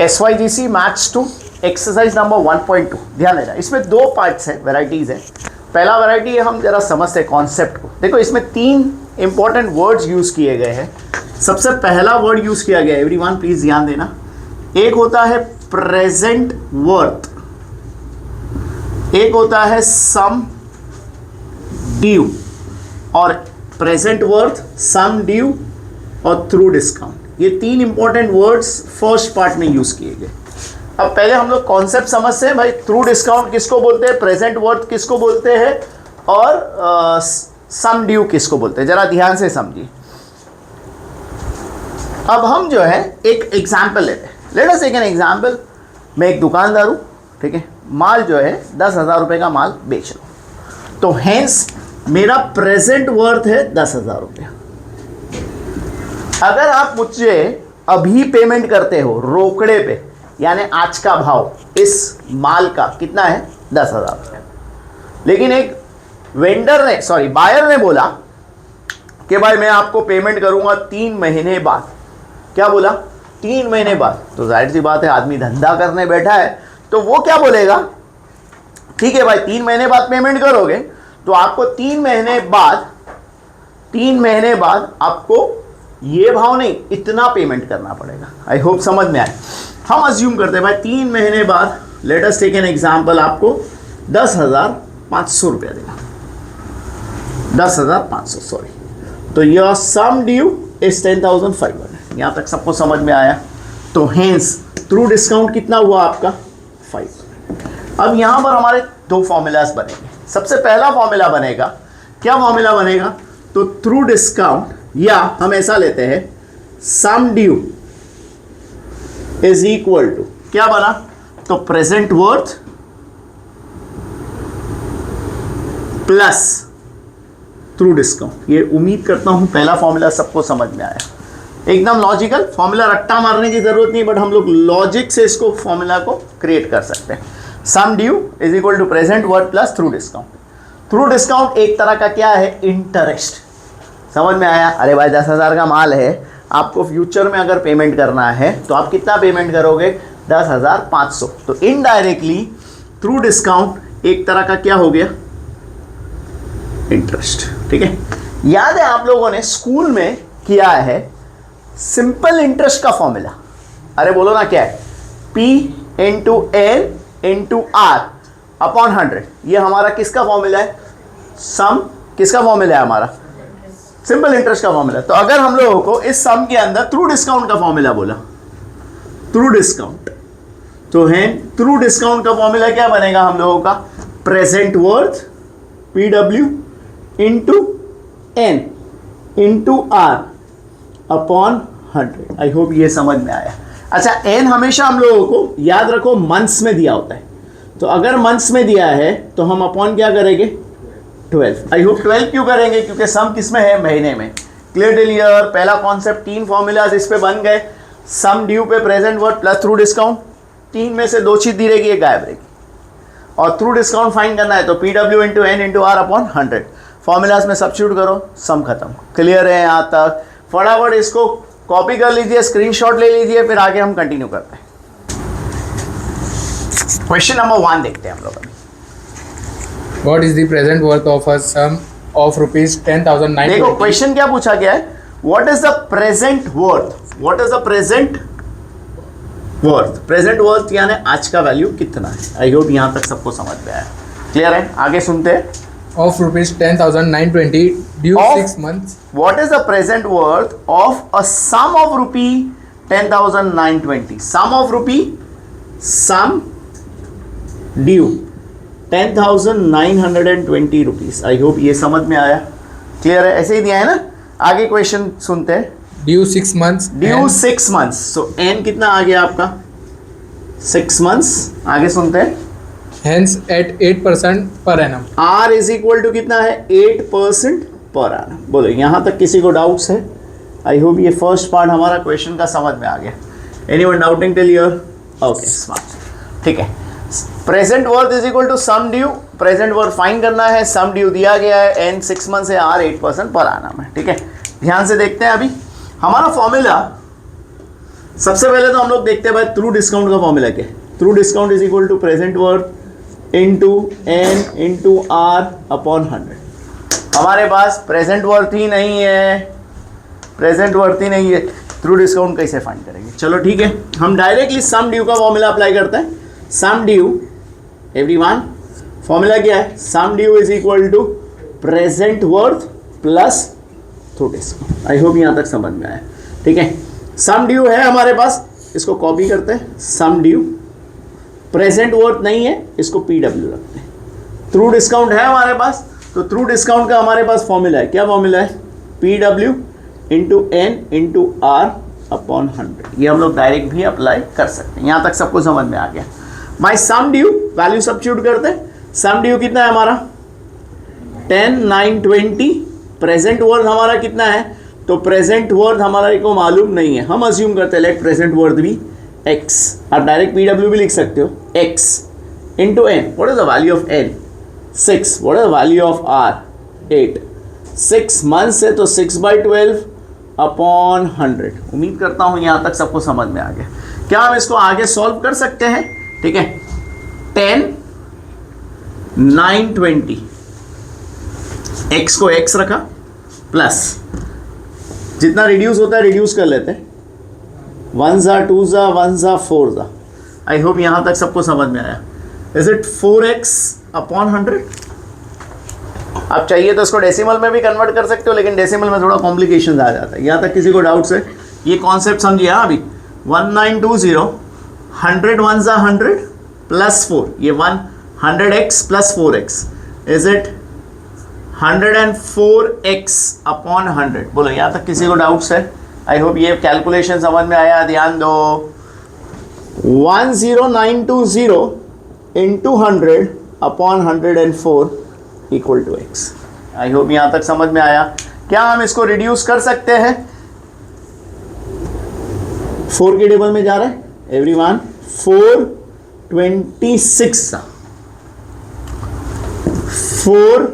SYGC maths 2 exercise number 1.2। ध्यान देना, इसमें दो पार्ट्स है, वेराइटीज़ है। पहला वेराइटी है, हम जरा समझते हैं कॉन्सेप्ट को। देखो इसमें तीन इंपॉर्टेंट वर्ड्स यूज़ किए गए हैं। सबसे पहला वर्ड यूज़ किया गया है, एवरीवन प्लीज़ ध्यान देना, एक होता है प्रेजेंट वर्थ, एक होता है सम ड्यू, और प्रेजेंट वर्थ, सम ड्यू और थ्रू डिस्काउंट, ये तीन इंपॉर्टेंट वर्ड्स फर्स्ट पार्ट में यूज किए गए। अब पहले हम लोग कॉन्सेप्ट समझते हैं भाई, थ्रू डिस्काउंट किसको बोलते हैं, प्रेजेंट वर्थ किसको बोलते हैं, और सम ड्यू किसको बोलते हैं, जरा ध्यान से समझिए। अब हम जो है एक एग्जाम्पल लेते हैं। Let us take an example, मैं एक दुकानदार हूँ, ठीक है, माल जो है 10,000 रुपये का माल बेच रहा हूँ, तो हेंस मेरा प्रेजेंट वर्थ है 10,000 रुपये। अगर आप मुझे अभी पेमेंट करते हो रोकड़े पे, यानी आज का भाव इस माल का कितना है 10,000 रुपये, लेकिन एक वेंडर ने, सॉरी बायर ने बोला कि भाई मैं आपको पेमेंट करूंगा 3 महीने बाद। क्या बोला? 3 महीने बाद। तो जाहिर सी बात है, आदमी धंधा करने बैठा है तो वो क्या बोलेगा, ठीक है भाई 3 महीने बाद पेमेंट करोगे तो आपको 3 महीने बाद आपको ये भाव नहीं, इतना पेमेंट करना पड़ेगा। आई होप समझ में आए। हम अज्यूम करते हैं भाई 3 महीने बाद, let us take an example, आपको 10,500 रुपया देगा, 10,500 सॉरी, तो योर सम ड्यू इज 10,500। यहाँ तक सबको समझ में आया? तो हेंस थ्रू डिस्काउंट कितना हुआ आपका 500। अब यहाँ पर हमारे दो फॉर्मूलाज बनेंगे। सबसे पहला फॉर्मूला बनेगा, क्या फॉर्मूला बनेगा, तो थ्रू डिस्काउंट, या हम ऐसा लेते हैं sum due is equal to, क्या बना, तो present worth plus true discount. ये उम्मीद करता हूं पहला फॉर्मूला सबको समझ में आया। एकदम लॉजिकल फॉर्मूला, रट्टा मारने की जरूरत नहीं, बट हम लोग लॉजिक से इसको फॉर्मूला को क्रिएट कर सकते हैं। Sum due is equal to present worth plus true discount. True discount एक तरह का क्या है, इंटरेस्ट। समझ में आया? अरे भाई 10,000 का माल है, आपको फ्यूचर में अगर पेमेंट करना है तो आप कितना पेमेंट करोगे, 10,500। तो इनडायरेक्टली थ्रू डिस्काउंट एक तरह का क्या हो गया, इंटरेस्ट। ठीक है, याद है आप लोगों ने स्कूल में किया है सिंपल इंटरेस्ट का फॉर्मूला। अरे बोलो ना, क्या है, P into N into R upon 100। ये हमारा किसका फॉर्मूला है, सम किसका फॉर्मूला है, हमारा सिंपल इंटरेस्ट का फॉर्मूला। तो अगर हम लोगों को इस सम के अंदर थ्रू डिस्काउंट का फॉर्मूला बोला, थ्रू डिस्काउंट, तो है थ्रू डिस्काउंट का फॉर्मूला क्या बनेगा हम लोगों का, present worth PW into N into R upon 100। I hope ये समझ में आया। अच्छा, एन हमेशा हम लोगों को याद रखो मंथ्स में दिया होता है, तो अगर मंथ्स में दिया है तो हम अपॉन क्या करेंगे, 12। आई होप 12 क्यों करेंगे, क्योंकि सम किस में है, महीने में। क्लियर डिलियर, पहला कॉन्सेप्ट, 3 फॉर्मूलाज इस पे बन गए। सम ड्यू पे present worth plus true discount, 3 में से 2 चीज दी रहेगी, एक गायब रहेगी। और थ्रू डिस्काउंट फाइंड करना है तो PW into N into R upon 100। Formulas में सब्स्टिट्यूट करो, सम खत्म। क्लियर है यहाँ तक? फटाफट इसको कॉपी कर लीजिए, स्क्रीनशॉट ले लीजिए, फिर आगे हम कंटिन्यू करते हैं। क्वेश्चन नंबर 1 देखते हैं हम लोग अभी। What is the present worth of a sum of rupees 10,920? देखो क्वेश्चन क्या पूछा गया है, what is the present worth, what is the present worth, present worth यानी आज का वैल्यू कितना है। आई होप यहाँ तक सबको समझ में आया। क्लियर है? आगे सुनते हैं। Of rupees 10,920 due 6 months. What is the present worth of a sum of rupee 10,920? Sum of rupee, sum due 10,920 rupees. I hope ये समझ में आया। क्लियर है? ऐसे ही दिया है ना। आगे क्वेश्चन सुनते हैं। Due 6 months. ड्यू 6 मंथ्स, सो एन कितना आ गया आपका, 6 मंथ्स। आगे सुनते हैं। Hence at 8% per annum. R is equal to कितना है, 8% पर annum। बोलो यहाँ तक किसी को डाउट्स है? आई होप ये फर्स्ट पार्ट हमारा क्वेश्चन का समझ में आ गया। Anyone doubting till here? Okay, smart. ठीक है, present worth is equal to sum due, present worth find करना है, सम ड्यू दिया गया है, एन 6 मंथ है, R 8% पर annum है। ठीक है, ध्यान से देखते हैं। अभी हमारा फॉर्मूला सबसे पहले तो हम लोग देखते हैं भाई थ्रू डिस्काउंट का फॉर्मूला क्या है. True discount is equal to present worth into N into R upon 100. हमारे पास प्रेजेंट वर्थ ही नहीं है, प्रेजेंट वर्थ ही नहीं है, थ्रू डिस्काउंट कैसे फाइंड करेंगे. चलो ठीक है, हम डायरेक्टली सम ड्यू का फॉर्मूला अप्लाई करते हैं. सम ड्यू एवरीवन, फॉर्मूला क्या है? Sum due is equal to present worth plus true discount. I hope यहाँ तक समझ में आया. ठीक है, सम ड्यू है हमारे पास, इसको कॉपी करते हैं. सम ड्यू, प्रेजेंट वर्थ नहीं है, इसको पी डब्ल्यू रखते हैं. थ्रू डिस्काउंट है हमारे पास, तो थ्रू डिस्काउंट का हमारे पास फॉर्मूला है. क्या फॉर्मूला है? P W into N into R upon 100. ये हम लोग डायरेक्ट भी अप्लाई कर सकते हैं. यहाँ तक सबको समझ में आ गया. बाय सम ड्यू वैल्यू सब्स्टिट्यूट करते हैं. सम ड्यू कितना है हमारा? 10, 9, 20. प्रेजेंट वर्थ हमारा कितना है? तो प्रेजेंट वर्थ हमारा को मालूम नहीं है, हम अज्यूम करते हैं लेट प्रेजेंट वर्थ भी x. आप डायरेक्ट पी डब्ल्यू भी लिख सकते हो. x into N, what is the value of n? 6. What is the value of r? 8. 6 months है तो 6/12 अपॉन 100. उम्मीद करता हूँ यहाँ तक सबको समझ में आ गया. क्या हम इसको आगे सॉल्व कर सकते हैं? ठीक है, 10, 9, 20. x को x रखा प्लस जितना रिड्यूस होता है रिड्यूस कर लेते हैं. 1 ज़ा 2 ज़ा 1 ज़ा 4 ज़ा. आई होप यहाँ तक सबको समझ में आया. Is it 4x upon 100? आप चाहिए तो इसको डेसिमल में भी कन्वर्ट कर सकते हो, लेकिन डेसिमल में थोड़ा कॉम्प्लिकेशन आ जाता है. यहाँ तक किसी को डाउट्स है? ये कॉन्सेप्ट समझिए. हाँ अभी 1920, 100 1 ज़ा 100 प्लस 4, ये 100x plus 4x. Is it 104x upon 100? बोलो यहाँ तक किसी को डाउट्स है? आई होप ये कैलकुलेशन समझ में आया. ध्यान दो. 10920 into 100 upon 104 equal to x. I hope यहाँ तक समझ में आया. क्या हम इसको रिड्यूस कर सकते हैं? 4 के टेबल में जा रहा है एवरीवन. 426 4.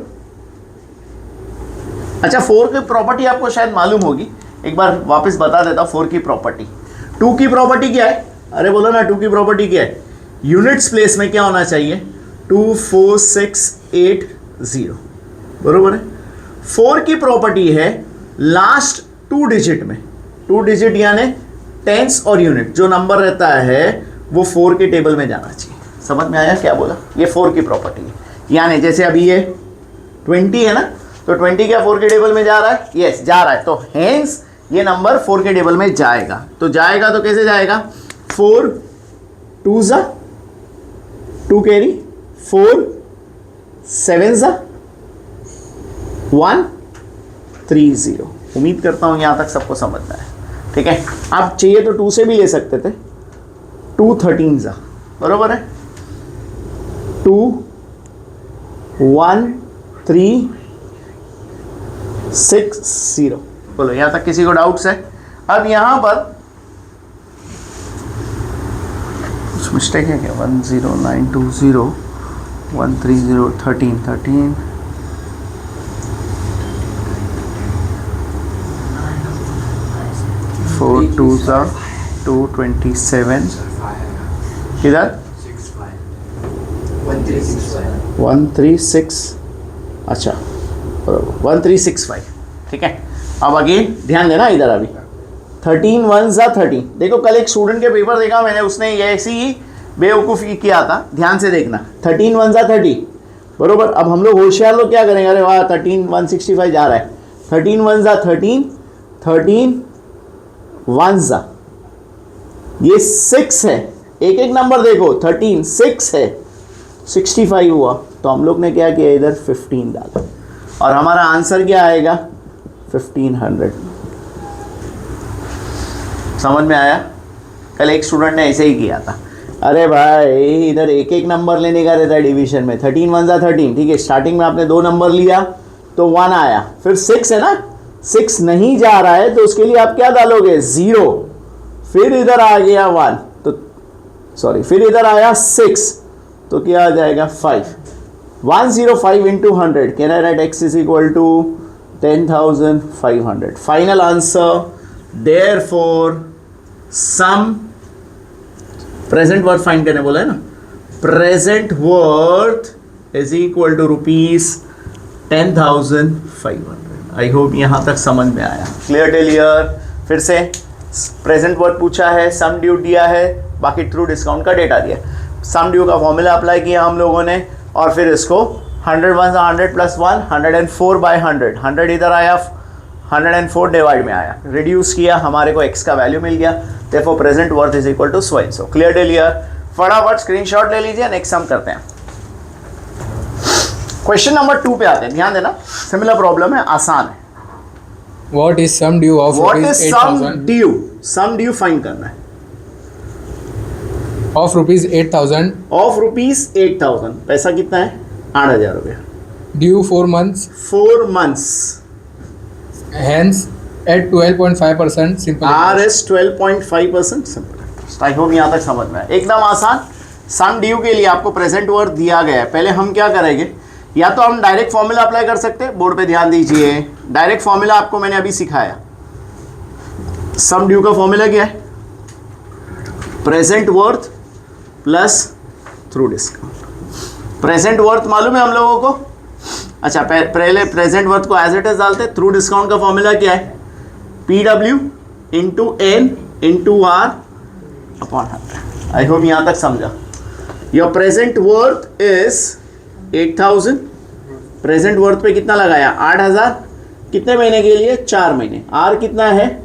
अच्छा, 4 की प्रॉपर्टी आपको शायद मालूम होगी, एक बार वापस बता देता हूँ. 4 की प्रॉपर्टी. 2 की प्रॉपर्टी क्या है? अरे बोलो ना, 2 की प्रॉपर्टी क्या है? यूनिट्स प्लेस में क्या होना चाहिए? 2, 4, 6, 8, 0. बरोबर है. 4 की प्रॉपर्टी है लास्ट 2 डिजिट में. 2 डिजिट यानी टेंस और यूनिट, जो नंबर रहता है वो 4 के टेबल में जाना चाहिए. समझ में आया क्या बोला? ये 4 की प्रॉपर्टी है. यानी जैसे अभी ये 20 है ना, तो 20 क्या 4 के टेबल में जा रहा है? यस, जा रहा है. तो हेंस ये नंबर 4 के टेबल में जाएगा. तो जाएगा तो कैसे जाएगा? 4 2 ज़ा 2 कैरी, 4 7 ज़ा 130. उम्मीद करता हूँ यहाँ तक सबको समझ में आया. ठीक है, आप चाहिए तो 2 से भी ले सकते थे. 2 13 ज़ा, बरोबर है. 2 1 3 6 0. बोलो यहाँ तक किसी को डाउट्स है? अब यहाँ पर कुछ मिस्टेक है क्या? 10920 130 13 13 4 2 227. इधर 1365. अच्छा, 1365. ठीक है. अब अगेन ध्यान देना इधर. अभी 13 1 ज़ा 13. देखो कल एक स्टूडेंट के पेपर देखा मैंने, उसने ये ऐसी ही बेवकूफ़ी किया था. ध्यान से देखना. 13 1 ज़ा 30, बरोबर. अब हम लोग होशियार लोग क्या करेंगे? अरे वाह, 13 165 जा रहा है. 13 1 ज़ा 13, 13 1 ज़ा, ये 6 है. एक एक नंबर देखो. 13 6 है, 65 हुआ. तो हम लोग ने क्या किया? इधर 15 डाला और हमारा आंसर क्या आएगा? 1500. समझ में आया? कल एक स्टूडेंट ने ऐसे ही किया था. अरे भाई इधर एक एक नंबर लेने का रहता है डिवीजन में. 13 1 ज़ा 13. ठीक है, स्टार्टिंग में आपने 2 नंबर लिया तो 1 आया. फिर 6 है ना, 6 नहीं जा रहा है तो उसके लिए आप क्या डालोगे? 0. फिर इधर आ गया 1, तो सॉरी, फिर इधर आया 6, तो क्या आ जाएगा? 5. 105 into 100. Can I write x is equal to 10,500? Final answer therefore sum present worth find करने बोला है ना, present worth is equal to ₹10,500। I hope यहां तक समझ में आया। Clear clear. फिर से प्रेजेंट वर्थ पूछा है, सम ड्यू दिया है, बाकी ट्रू डिस्काउंट का डेटा दिया है। सम ड्यू का फॉर्मूला अप्लाई किया हम लोगों ने और फिर इसको 100 + 100 + 1 104/100, 100 इधर आया, 104 डिवाइड में आया, रिड्यूस किया, हमारे को x का वैल्यू मिल गया। Therefore present worth is equal to so and so. Clear clear. फटाफट स्क्रीनशॉट ले लीजिए, नेक्स्ट सम करते हैं। क्वेश्चन नंबर 2 पे आते हैं, ध्यान देना, सिमिलर प्रॉब्लम है, आसान है। What is sum due of what is rupees sum 8,000 due? Sum due find करना है of rupees 8,000 ऑफ ₹8,000। पैसा कितना है? 8,000 रुपया। due 4 months, 4 months। hence at 12.5% simple R interest. As 12.5% simple. I hope यहाँ तक समझ में आया। एकदम आसान। सम ड्यू के लिए आपको प्रेजेंट वर्थ दिया गया है। पहले हम क्या करेंगे, या तो हम डायरेक्ट फॉर्मूला अप्लाई कर सकते हैं, बोर्ड पे ध्यान दीजिए। डायरेक्ट फॉर्मूला आपको मैंने अभी सिखाया। सम ड्यू का फॉर्मूला क्या है? Present worth plus true discount. Present worth मालूम है हम लोगों को? अच्छा, पहले प्रेजेंट वर्थ को एज इट इज डालते हैं। थ्रू डिस्काउंट का फॉर्मूला क्या है? PW × N × R upon 100। I hope यहाँ तक समझा। Your present worth is 8,000। Present worth पे कितना लगाया? 8,000। कितने महीने के लिए? 4 महीने। R कितना है?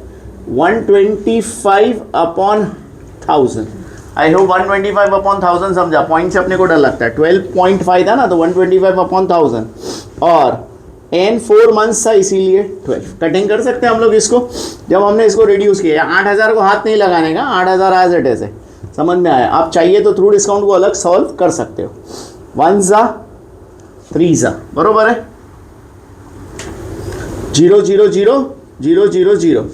125/1000। आई होप 125/1000 समझा। पॉइंट से अपने को डर लगता है। 12.5 था ना, तो 125/1000 और N 4 months था, इसीलिए 12। कटिंग कर सकते हैं हम लोग इसको। जब हमने इसको रिड्यूस किया, 8,000 को हाथ नहीं लगाने का, 8,000 एज इट इज है। समझ में आया? आप चाहिए तो थ्रू डिस्काउंट को अलग सॉल्व कर सकते हो। 1 ज़ा 3 ज़ा बरोबर है। 0 0 0 0 0 0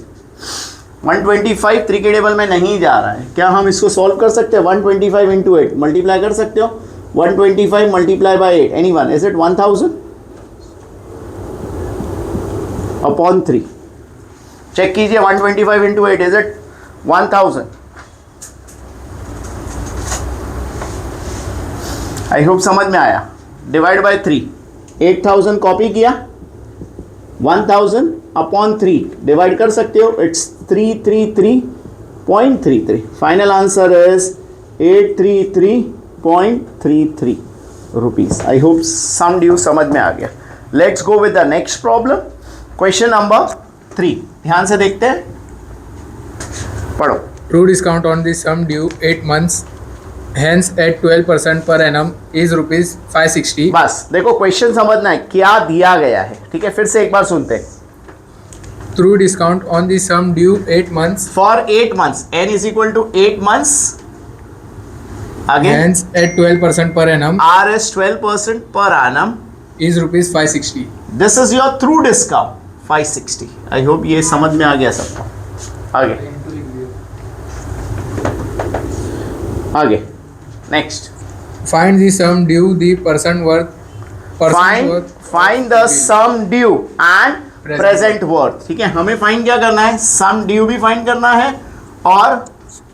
125 3 के टेबल में नहीं जा रहा है। क्या हम इसको सॉल्व कर सकते हैं? 125 × 8 मल्टीप्लाई कर सकते हो। 125 × 8 anyone, is it 1000 upon 3? Check कीजिए। 125 × 8 इज इट 1000? आई होप समझ में आया। डिवाइड बाय 3, 8,000 कॉपी किया, 1000 अपॉन 3 डिवाइड कर सकते हो। It's 333.33। Final answer is 833.33 rupees. I hope sum due समझ में आ गया। Let's go with the next problem. Question number 3 ध्यान से देखते हैं, पढ़ो। True discount on the sum due 8 months, hence at 12% per annum is rupees 560. बस देखो, क्वेश्चन समझना है क्या दिया गया है। ठीक है, फिर से एक बार सुनते हैं। True discount on the sum due 8 months, for 8 months, N is equal to 8 months, again hence at 12% per annum R is 12% per annum, is rupees 560. this is your through discount 560। I hope ये समझ में आ गया सबको। आगे आगे next. Find the sum due the person worth. Find the sum due and present worth. ठीक है, हमें फाइंड क्या करना है? सम ड्यू भी फाइंड करना है और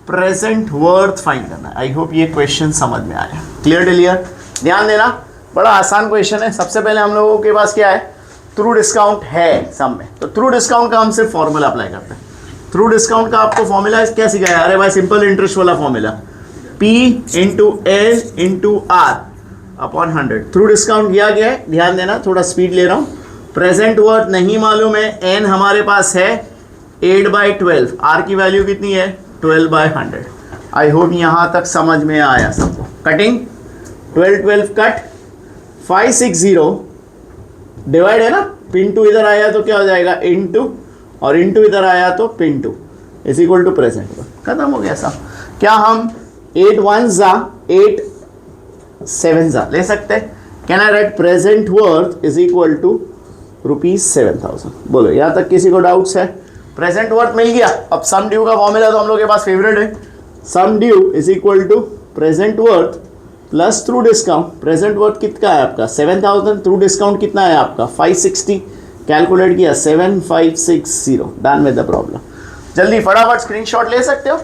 प्रेजेंट वर्थ फाइंड करना है। आई होप ये क्वेश्चन समझ में आया। Clear clear. ध्यान देना, बड़ा आसान क्वेश्चन है। सबसे पहले हम लोगों के पास क्या है? थ्रू डिस्काउंट है सम में, तो थ्रू डिस्काउंट का हम सिर्फ फॉर्मूला अप्लाई करते हैं। थ्रू डिस्काउंट का आपको फॉर्मूला क्या सिखाया? अरे भाई, सिंपल इंटरेस्ट वाला formula, P × N × R upon 100। Through discount किया गया है, ध्यान देना, थोड़ा स्पीड ले रहा हूँ। प्रेजेंट वर्थ नहीं मालूम है, N हमारे पास है 8/12, R की वैल्यू कितनी है? 12/100। आई होप यहाँ तक समझ में आया सबको। कटिंग 12 कट 560 डिवाइड है ना, पिंटू इधर आया तो क्या हो जाएगा? इंटू, और इंटू इधर आया तो पिंटू is equal to present worth. खत्म हो गया सब। क्या हम 8 1 ज़ा 8 7 ज़ा ले सकते हैं? Can I write present worth is equal to ₹7,000? बोलो, यहाँ तक किसी को डाउट्स है? प्रेजेंट वर्थ मिल गया। अब सम ड्यू का फॉर्मूला तो हम लोग के पास फेवरेट है। Sum due is equal to present worth plus true discount. Present worth कितना है आपका? 7,000। थ्रू डिस्काउंट कितना है आपका? 560। कैलकुलेट किया 7560। Done with the problem. जल्दी फटाफट स्क्रीनशॉट ले सकते हो।